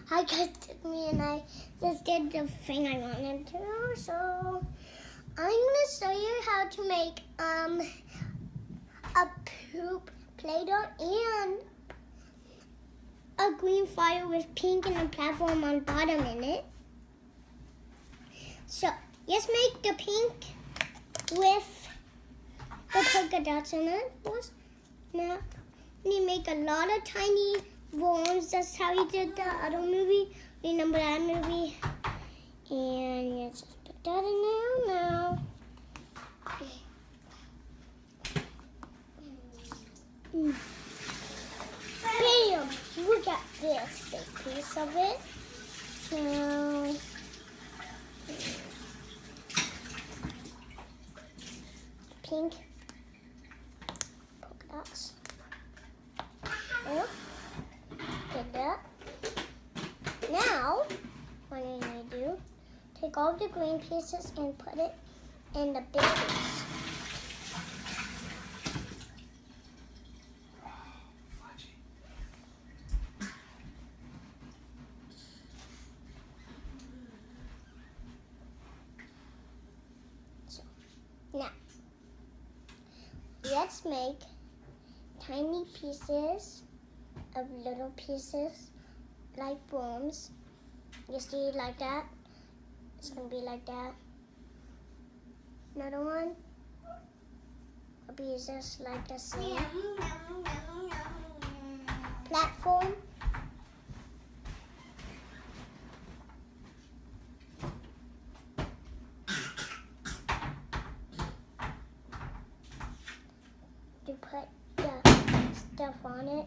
I cut me and I just did the thing I wanted to. So I'm gonna show you how to make a poop Play-Doh and a green fire with pink and a platform on bottom in it. So let's make the pink with the polka dots in it. Now we make a lot of tiny worms. That's how we did the other movie. Remember that movie? And let's just put that in there now. Bam! Look at this big piece of it. Now, pink polka dots. Oh, did that. Now, what you need to do, take all the green pieces and put it in the big piece. Now, let's make tiny pieces of little pieces like worms. You see like that? It's going to be like that. Another one will be just like the same. Platform. To put the stuff on it.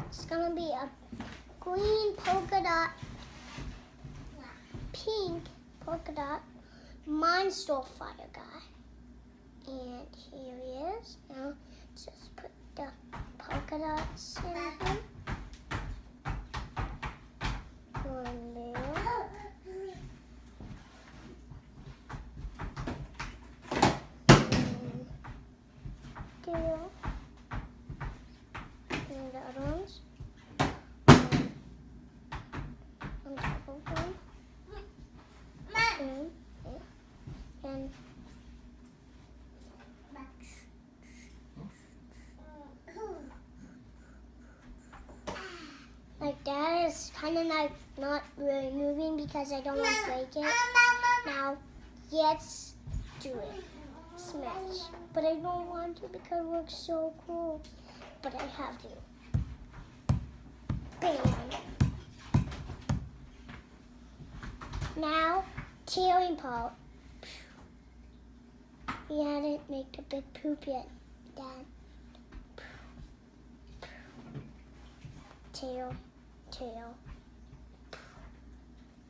It's gonna be a green polka dot, pink polka dot monster fire guy. And here he is. Now just put the polka dots in him. One there. Two. And the other ones. On top of one. And like that is kind of like not really moving because I don't want to break it. Now, let's do it. Smash. But I don't want to because it looks so cool. But I have to. Bam. Now, tearing part. We hadn't made the big poop yet, Dad. Tail, tail,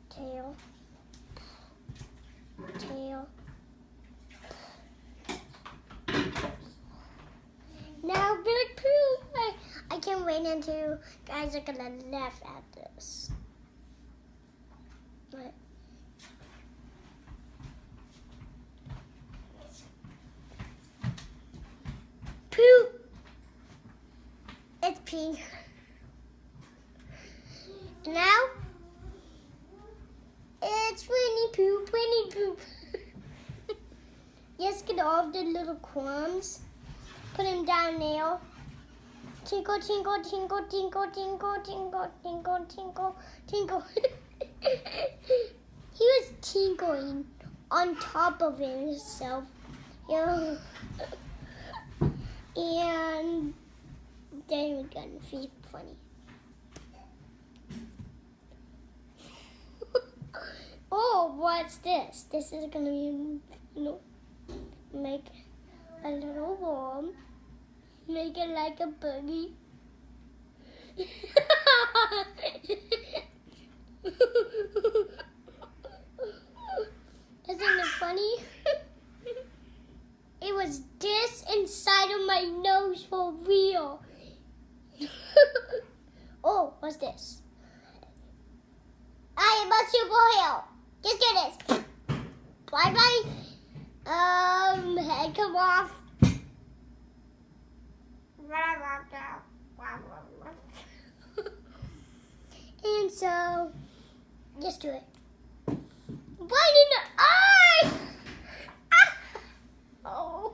tail, tail. Now big poop. I can't wait until you guys are gonna laugh at this. What? Poop. It's pink. Now, it's Winnie Poop, Winnie Poop. Yes, get all the little crumbs. Put them down there. Tinkle, tinkle, tinkle, tinkle, tinkle, tinkle, tinkle, tinkle, tinkle. He was tinkling on top of himself. Yeah. And then we're gonna be funny. Oh, what's this? This is gonna be, make a little worm. Make it like a bunny. Isn't it funny? It was this inside of my nose for real. Oh, what's this? I am a superhero. Just do this. Bye bye. eye come off. And so, just do it. Right in the eye! Ah! Oh.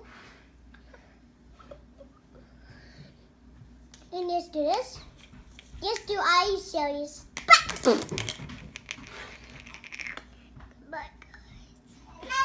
And just do this. Just do eye series.